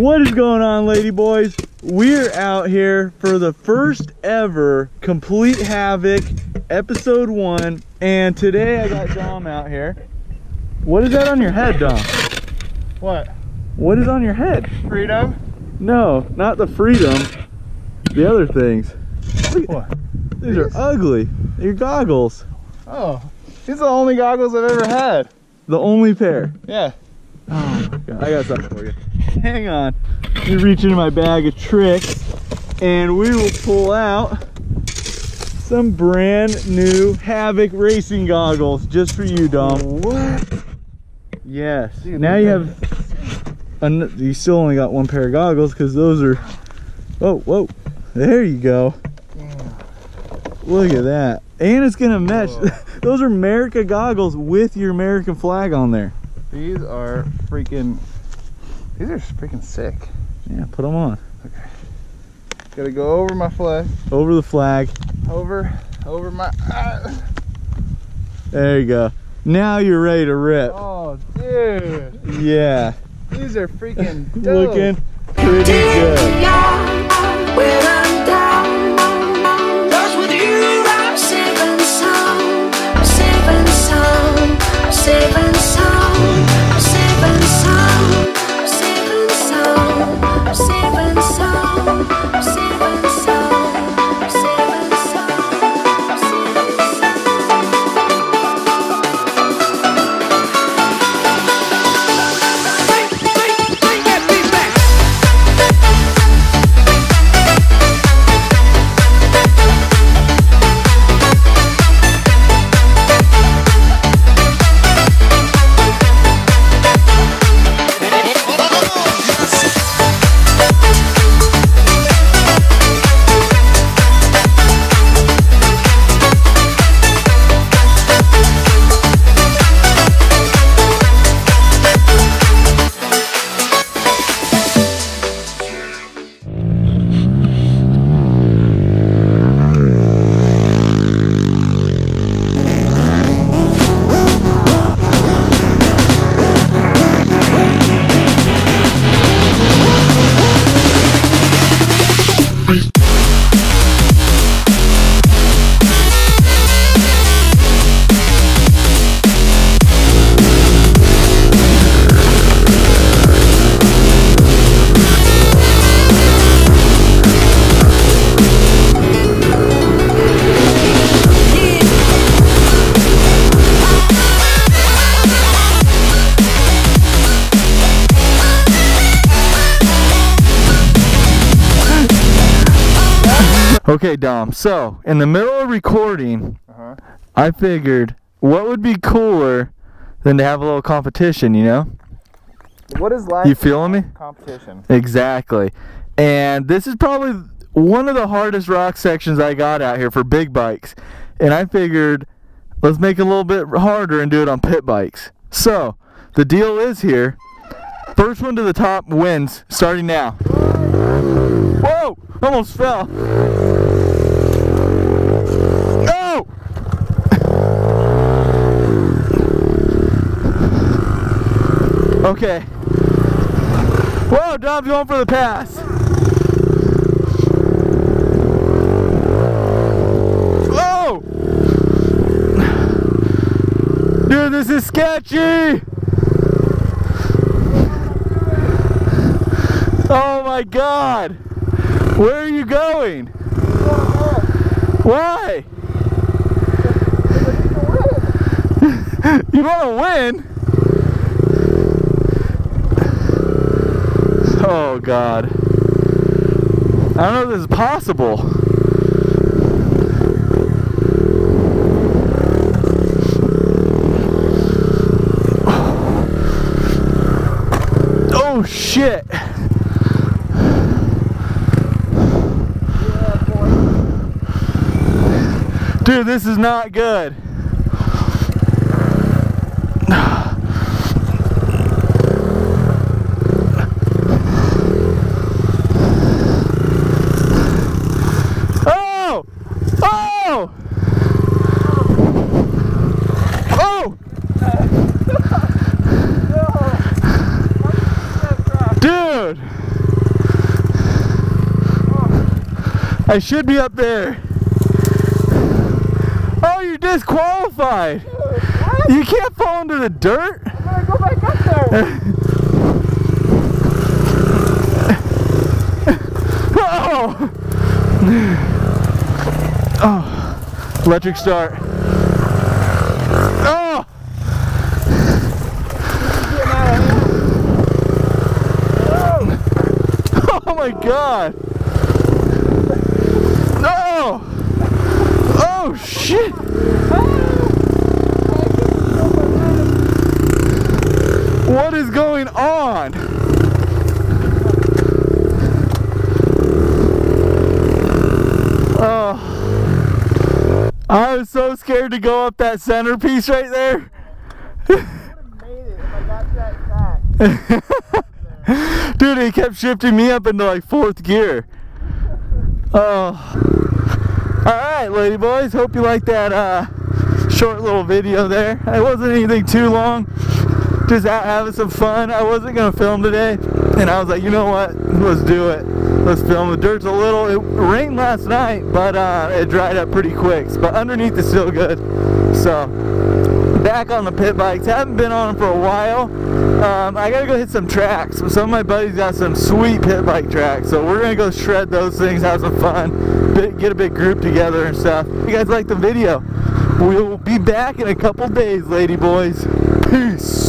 What is going on, lady boys? We're out here for the first ever Complete Havoc episode 1, and today I got Dom out here. What is that on your head, Dom? What? What is on your head? Freedom? No, not the freedom. The other things. What? These are ugly. Your goggles. Oh, these are the only goggles I've ever had. The only pair. Yeah. Oh my god, I got something for you. Hang on. Let me reach into my bag of tricks and we will pull out some brand new Havoc racing goggles just for you, Dom. What? Yes. Dude, now you have, you still only got one pair of goggles because those are, whoa, there you go. Damn. Look at that. And it's gonna match. Those are America goggles with your American flag on there. These are freaking sick. Yeah, put them on. Okay. Gotta go over my flag. Over the flag. Over my There you go. Now you're ready to rip. Oh, dude. Yeah. These are freaking dope. Looking pretty good. When I'm down, 'cause with you I'm saving some, I'm saving some, I'm saving some, I'm saving some, I'm saving some, I'm saving some, I'm saving some, I'm saving some, I'm Bring that beat back. Okay, Dom, so in the middle of recording, I figured what would be cooler than to have a little competition, you know? What is life? You feeling me? Competition. Exactly. And this is probably one of the hardest rock sections I got out here for big bikes. And I figured, let's make it a little bit harder and do it on pit bikes. So, the deal is here, first one to the top wins, starting now. Whoa! Almost fell. No! Okay. Whoa, Dom's going for the pass. Whoa! Dude, this is sketchy! Oh my god! Where are you going? Why? You want to win? Oh god. I don't know if this is possible. Oh shit. Dude, this is not good. Oh! Oh! Oh! Dude! I should be up there. Oh, you're disqualified. What? You can't fall into the dirt. I'm gonna go back up there. Oh! Oh! Electric start. Oh! Oh my God! No! Oh shit! What is going on? Oh, I was so scared to go up that centerpiece right there. I would have made it if I got that back. Dude, he kept shifting me up into like 4th gear. Oh. Alright, lady boys, hope you liked that short little video there. It wasn't anything too long, just out having some fun. I wasn't going to film today, and I was like, you know what, let's do it. Let's film. The dirt's it rained last night, but it dried up pretty quick, but underneath is still good. So, back on the pit bikes. Haven't been on them for a while. I gotta go hit some tracks. Some of my buddies got some sweet pit bike tracks, so we're gonna go shred those things, have some fun, get a big group together and stuff. If you guys like the video, we'll be back in a couple days, lady boys. Peace.